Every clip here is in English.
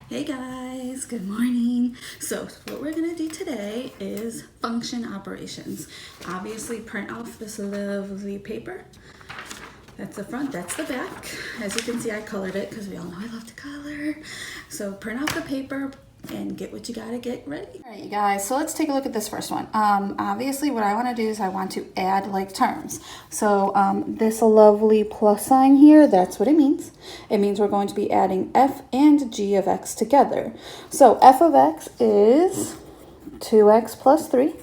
Hey guys, good morning. So what we're gonna do today is function operations. Obviously print off this lovely paper. That's the front, that's the back. As you can see, I colored it because we all know I love to color. So print off the paper and get what you gotta get ready. All right, you guys, so let's take a look at this first one. Obviously what I wanna do is I want to add like terms. So this lovely plus sign here, that's what it means. It means we're going to be adding f and g of x together. So f of x is 2x plus 3.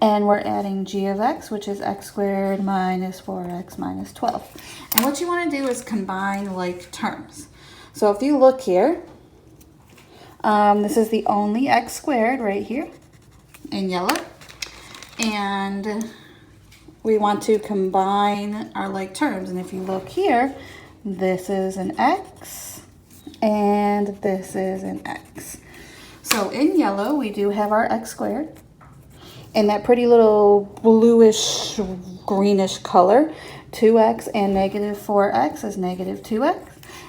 And we're adding g of x, which is x squared minus 4x minus 12. And what you want to do is combine like terms. So if you look here, this is the only x squared right here in yellow. And we want to combine our like terms. And if you look here, this is an x and this is an x. So in yellow, we do have our x squared. In that pretty little bluish greenish color, 2x and negative 4x is negative 2x.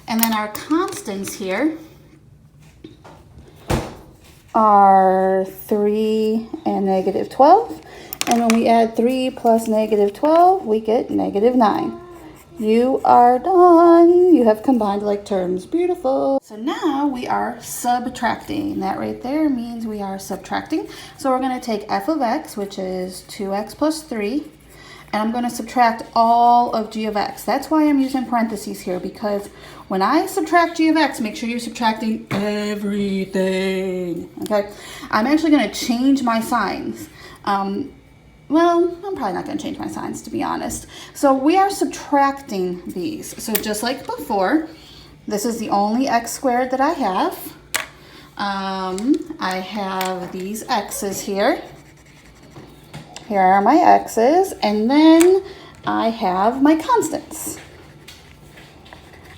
And then our constants here are 3 and negative 12. And when we add 3 plus negative 12, we get negative 9. You are done. You have combined like terms. Beautiful. So now we are subtracting. That right there means we are subtracting. So we're going to take f of x, which is 2x plus 3, and I'm going to subtract all of g of x. That's why I'm using parentheses here, because when I subtract g of x, make sure you're subtracting everything. Okay? I'm actually going to change my signs. Well, I'm probably not going to change my signs, to be honest. So we are subtracting these. So just like before, this is the only x squared that I have. I have these x's here. Here are my x's. And then I have my constants.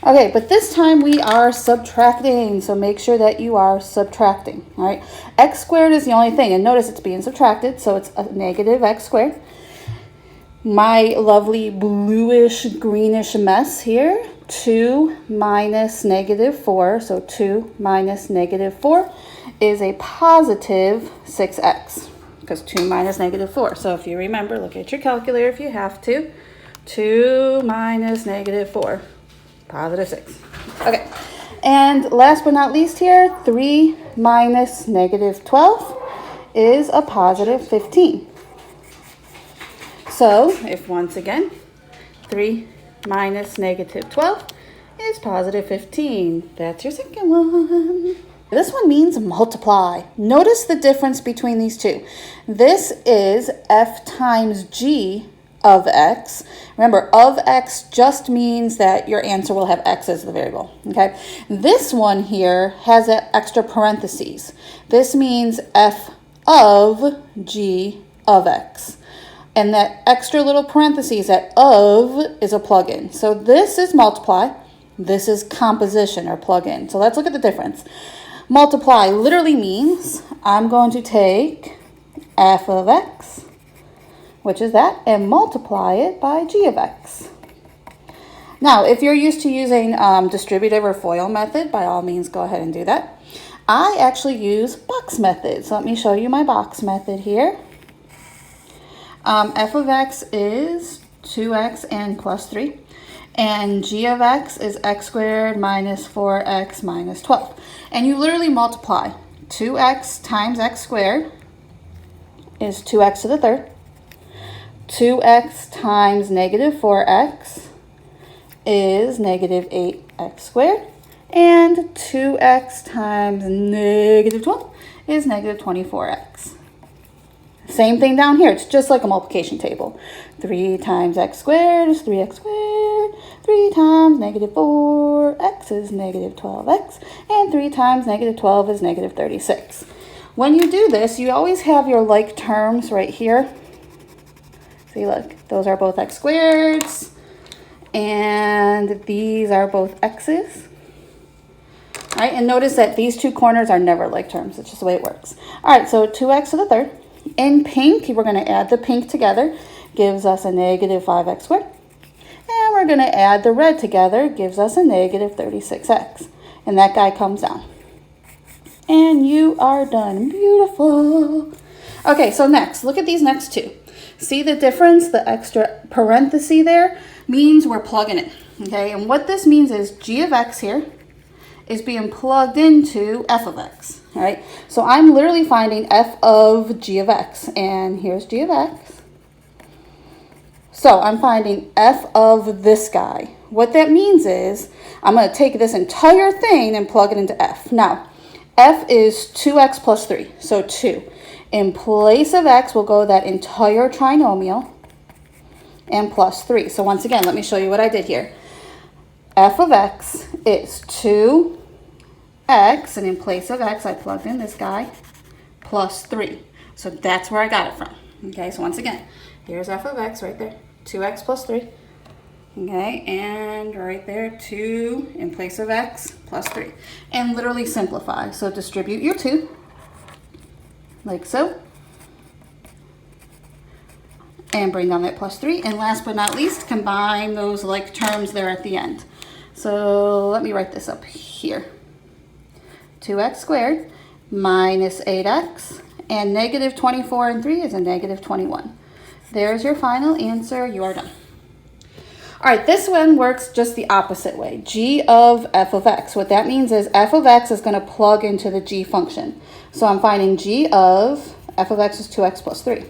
Okay, but this time we are subtracting, so make sure that you are subtracting, all right? X squared is the only thing, and notice it's being subtracted, so it's a negative x squared. My lovely bluish greenish mess here, 2 minus negative 4, so 2 minus negative 4 is a positive 6x, because 2 minus negative 4. So if you remember, look at your calculator if you have to. 2 minus negative 4. Positive 6. Okay. And last but not least here, 3 minus negative 12 is a positive 15. So if once again, 3 minus negative 12 is positive 15. That's your second one. This one means multiply. Notice the difference between these two. This is f times g of x. Remember, of x just means that your answer will have x as the variable, okay? This one here has an extra parentheses. This means f of g of x. And that extra little parentheses, that of, is a plug-in. So this is multiply. This is composition or plug-in. So let's look at the difference. Multiply literally means I'm going to take f of x, which is that, and multiply it by g of x. Now, if you're used to using distributive or FOIL method, by all means, go ahead and do that. I actually use box method. So let me show you my box method here. F of x is 2x and plus 3. And g of x is x squared minus 4x minus 12. And you literally multiply. 2x times x squared is 2x to the third. 2x times negative 4x is negative 8x squared. And 2x times negative 12 is negative 24x. Same thing down here. It's just like a multiplication table. 3 times x squared is 3x squared. 3 times negative 4x is negative 12x. And 3 times negative 12 is negative 36. When you do this, you always have your like terms right here. See, look, those are both x squareds, and these are both x's. All right, and notice that these two corners are never like terms. It's just the way it works. All right, so 2x to the third. In pink, we're going to add the pink together. Gives us a negative 5x squared. And we're going to add the red together. Gives us a negative 36x. And that guy comes down. And you are done. Beautiful. Okay, so next, look at these next two. See the difference? The extra parenthesis there means we're plugging it. Okay, and what this means is g of x here is being plugged into f of x. All right, so I'm literally finding f of g of x, and here's g of x. So I'm finding f of this guy. What that means is I'm going to take this entire thing and plug it into f. Now, f is 2x plus 3, so 2. In place of x, we'll go that entire trinomial and plus 3. So once again, let me show you what I did here. F of x is 2x, and in place of x, I plugged in this guy, plus 3. So that's where I got it from. Okay, so once again, here's f of x right there, 2x plus 3. Okay, and right there, 2 in place of x plus 3. And literally simplify. So distribute your 2, like so. And bring down that plus 3. And last but not least, combine those like terms there at the end. So let me write this up here. 2x squared minus 8x, and negative 24 and 3 is a negative 21. There's your final answer. You are done. All right, this one works just the opposite way. G of f of x. What that means is f of x is going to plug into the g function. So I'm finding g of f of x is 2x plus 3.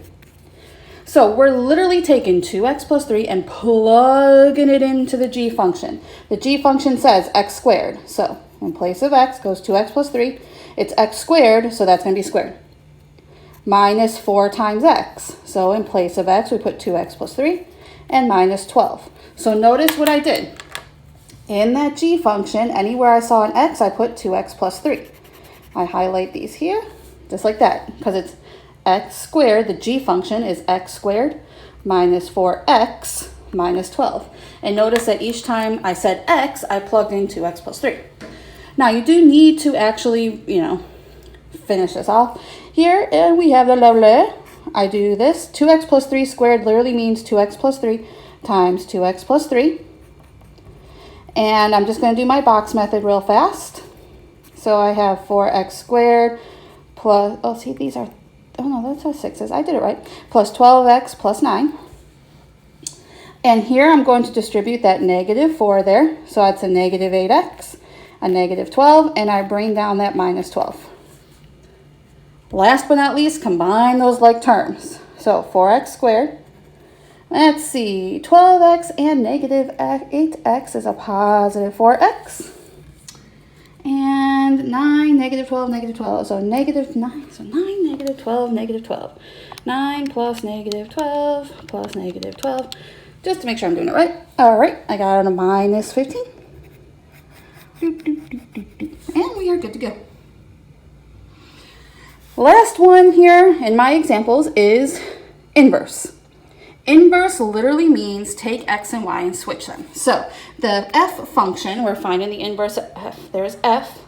So we're literally taking 2x plus 3 and plugging it into the g function. The g function says x squared. So in place of x goes 2x plus 3. It's x squared, so that's going to be squared. Minus 4 times x. So in place of x, we put 2x plus 3 and minus 12. So notice what I did. In that g function, anywhere I saw an x, I put 2x plus 3. I highlight these here, just like that, because it's x squared. The g function is x squared minus 4x minus 12. And notice that each time I said x, I plugged in 2x plus 3. Now, you do need to actually, finish this off here. And we have the lovely. I do this. 2x plus 3 squared literally means 2x plus 3 times 2x plus 3. And I'm just going to do my box method real fast. So I have 4x squared plus, oh, see, these are, oh no, that's our 6's. I did it right. Plus 12x plus 9. And here I'm going to distribute that negative 4 there. So that's a negative 8x, a negative 12, and I bring down that minus 12. Last but not least, combine those like terms. So 4x squared. Let's see, 12x and negative 8x is a positive 4x. And 9, negative 12, negative 12. So negative 9. So 9, negative 12, negative 12. 9 plus negative 12 plus negative 12. Just to make sure I'm doing it right. All right, I got a minus 15. And we are good to go. Last one here in my examples is inverse. Inverse literally means take x and y and switch them. So the f function, we're finding the inverse of f. There's f.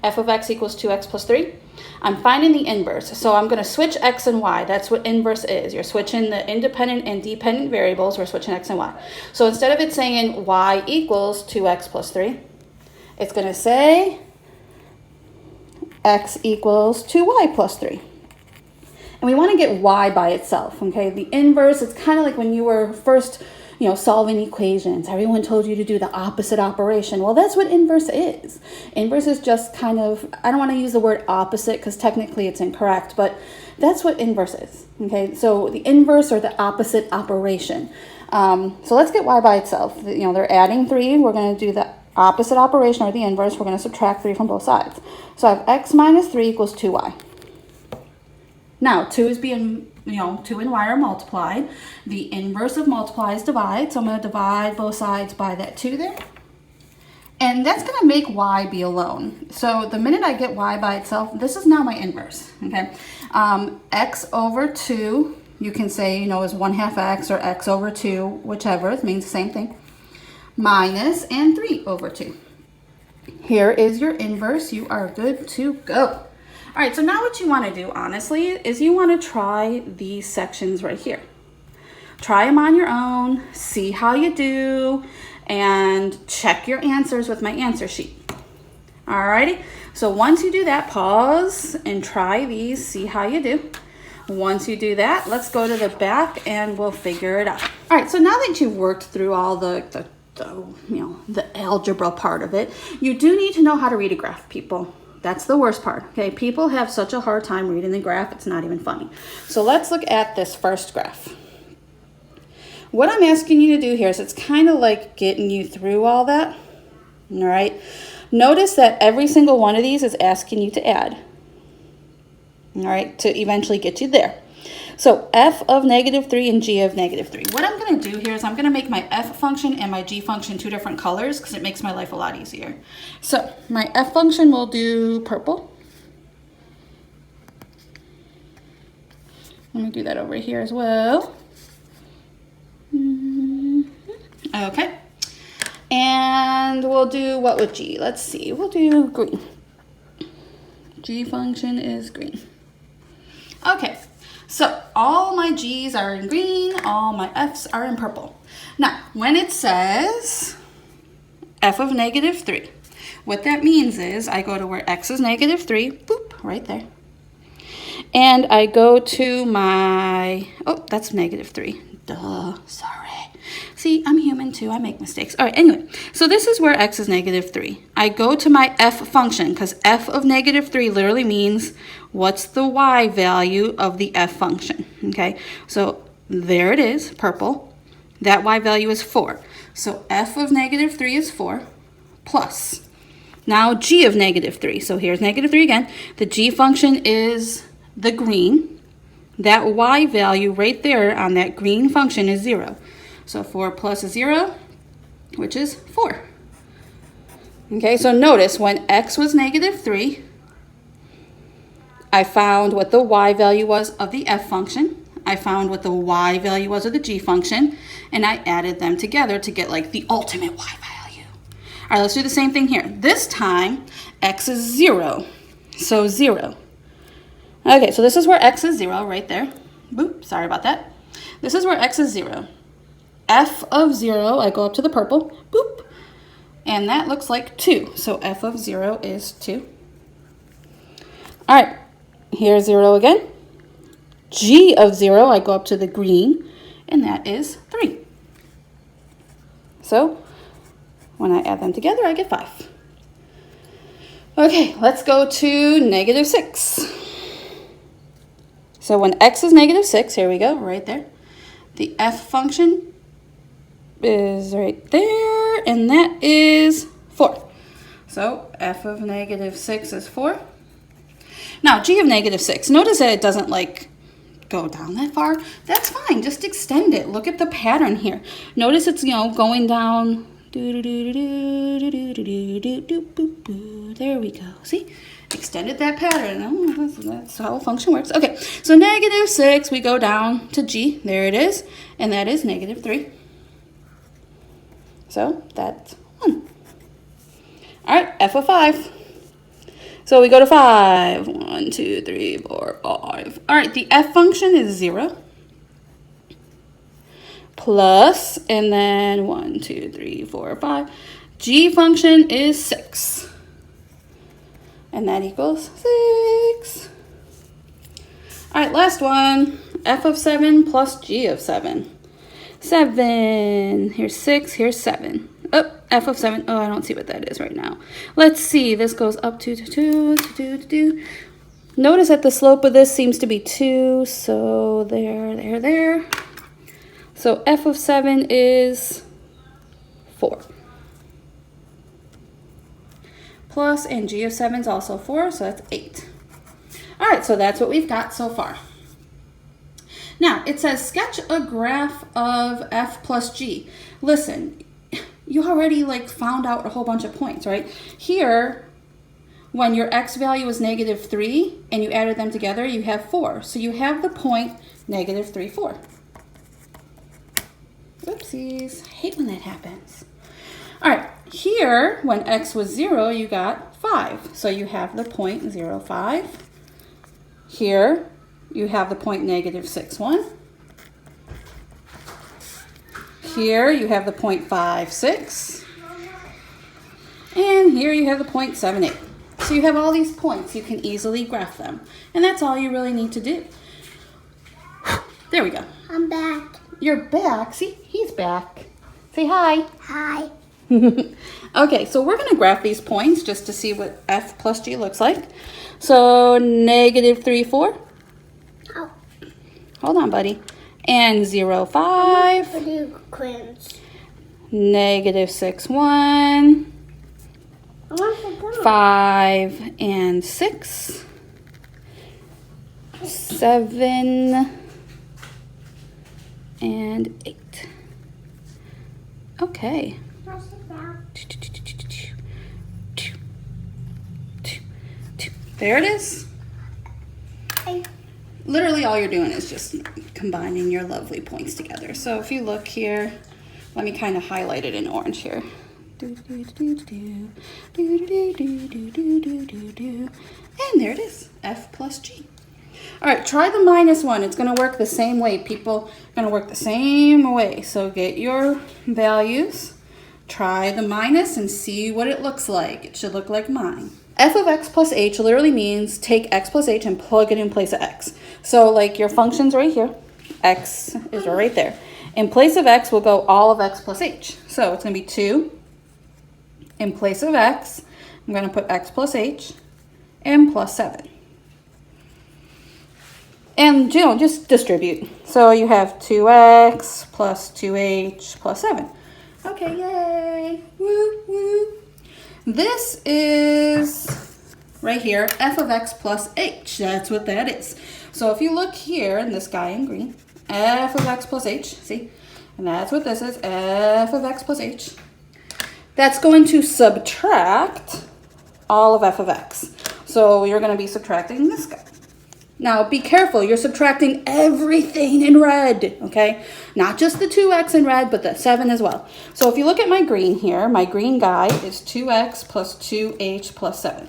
F of x equals 2x plus 3. I'm finding the inverse. So I'm going to switch x and y. That's what inverse is. You're switching the independent and dependent variables. We're switching x and y. So instead of it saying y equals 2x plus 3, it's going to say x equals 2y plus 3. And we want to get y by itself, okay? The inverse, it's kind of like when you were first, solving equations. Everyone told you to do the opposite operation. Well, that's what inverse is. Inverse is just kind of, I don't want to use the word opposite because technically it's incorrect, but that's what inverse is, okay? So the inverse or the opposite operation. So let's get y by itself. They're adding 3. We're going to do the opposite operation or the inverse. We're going to subtract 3 from both sides. So I have x minus 3 equals 2y. Now, 2 is being, 2 and y are multiplied. The inverse of multiply is divide. So I'm going to divide both sides by that 2 there. And that's going to make y be alone. So the minute I get y by itself, this is now my inverse, okay? X over 2, you can say, is 1/2 x or x over 2, whichever. It means the same thing. Minus and 3 over 2. Here is your inverse. You are good to go. All right, so now what you want to do, honestly, is you want to try these sections right here. Try them on your own, see how you do, and check your answers with my answer sheet. All righty, So once you do that, pause and try these, see how you do. Once you do that, let's go to the back and we'll figure it out. All right, so now that you've worked through all the algebra part of it, you do need to know how to read a graph, people. That's the worst part, okay? People have such a hard time reading the graph, it's not even funny. So let's look at this first graph. What I'm asking you to do here is it's kind of like getting you through all that, all right? Notice that every single one of these is asking you to add, all right, to eventually get you there. So f of -3 and g of -3. What I'm going to do here is I'm going to make my f function and my g function two different colors because it makes my life a lot easier. So my f function will do purple. Let me do that over here as well. Okay. And we'll do what with g? Let's see. We'll do green. G function is green. Okay. So all my G's are in green, all my F's are in purple. Now, when it says f of -3, what that means is I go to where x is -3, boop, right there. And I go to my, oh, that's -3. Duh, sorry. See, I'm human too, I make mistakes. All right, anyway, so this is where x is -3. I go to my f function because f of -3 literally means what's the y value of the f function, okay? So there it is, purple. That y value is 4. So f of -3 is 4 plus. Now g of -3. So here's -3 again. The g function is the green. That y value right there on that green function is 0. So 4 plus 0, which is 4. Okay, so notice when x was -3, I found what the y value was of the f function. I found what the y value was of the g function, and I added them together to get like the ultimate y value. All right, let's do the same thing here. This time, x is 0, so 0. Okay, so this is where x is 0 right there. Boop, sorry about that. This is where x is 0. F of 0, I go up to the purple, boop, and that looks like 2. So f of 0 is 2. All right, here's 0 again. G of 0, I go up to the green, and that is 3. So when I add them together, I get 5. Okay, let's go to -6. So when x is -6, here we go, right there. The f function is right there, and that is 4. So f of -6 is 4. Now g of -6, notice that it doesn't like go down that far. That's fine, just extend it. Look at the pattern here. Notice it's, going down. There we go. See? Extended that pattern. Oh, that's how a function works. Okay, so -6, we go down to g. There it is. And that is -3. So that's 1. All right, f of 5. So we go to 5. 1, 2, 3, 4, 5. All right, the f function is 0. Plus, and then 1, 2, 3, 4, 5. G function is 6. And that equals 6. All right, last one. F of 7 plus G of 7. 7. Here's 6, here's 7. Oh, f of 7. Oh, I don't see what that is right now. Let's see. This goes up to 2. Notice that the slope of this seems to be 2. So there. So f of 7 is 4. Plus, and g of 7 is also 4, so that's 8. All right, so that's what we've got so far. Now, it says sketch a graph of f plus g. Listen, you already found out a whole bunch of points, right? Here, when your x value is -3 and you added them together, you have 4. So you have the point -3, 4. Oopsies, I hate when that happens. All right, here, when x was 0, you got 5. So you have the point 0, 5. Here, you have the point -6, 1. Here, you have the point 5, 6. And here you have the point 7, 8. So you have all these points. You can easily graph them. And that's all you really need to do. There we go. I'm back. You're back. See, he's back. Say hi. Hi. Okay, so we're going to graph these points just to see what f plus g looks like. So negative 3, 4. Oh. Hold on, buddy. And 0, 5. What do you quiz? Negative 6, 1. I want to go. 5 and 6. 7 and 8. Okay. There it is. Literally all you're doing is just combining your lovely points together. So if you look here, let me kind of highlight it in orange here. And there it is, f plus g. All right, try the minus one. It's going to work the same way. People are going to work the same way. So get your values, try the minus, and see what it looks like. It should look like mine. F of x plus h literally means take x plus h and plug it in place of x. So like your function's right here. X is right there. In place of x, we'll go all of x plus h. So it's going to be 2. In place of x, I'm going to put x plus h and plus 7. And, you know, just distribute. So you have 2x plus 2h plus 7. Okay, yay. Woo, woo. This is, right here, f of x plus h. That's what that is. So if you look here in this guy in green, f of x plus h, see? And that's what this is, f of x plus h. That's going to subtract all of f of x. So you're going to be subtracting this guy. Now, be careful. You're subtracting everything in red, okay? Not just the 2x in red, but the 7 as well. So if you look at my green here, my green guy is 2x plus 2h plus 7.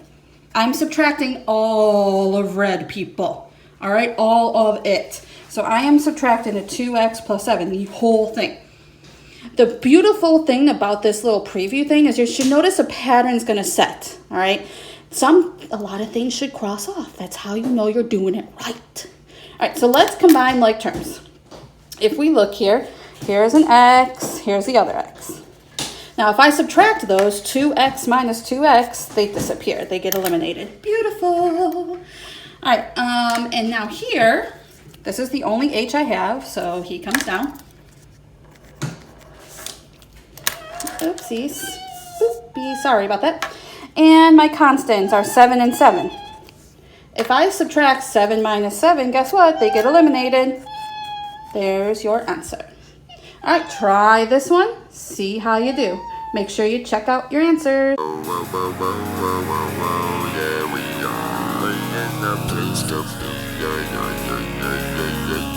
I'm subtracting all of red, people, all right? All of it. So I am subtracting a 2x plus 7, the whole thing. The beautiful thing about this little preview thing is you should notice a pattern's going to set, all right? A lot of things should cross off. That's how you know you're doing it right. All right, so let's combine like terms. If we look here, here's an x, here's the other x. Now, if I subtract those, 2x minus 2x, they disappear. They get eliminated. Beautiful. All right, and now here, this is the only h I have, so he comes down. Oopsies. Oopsie, sorry about that. And my constants are 7 and 7. If I subtract 7 minus 7, guess what? They get eliminated. There's your answer. All right, try this one. See how you do. Make sure you check out your answers. Yeah, we are in the place to be. Yeah.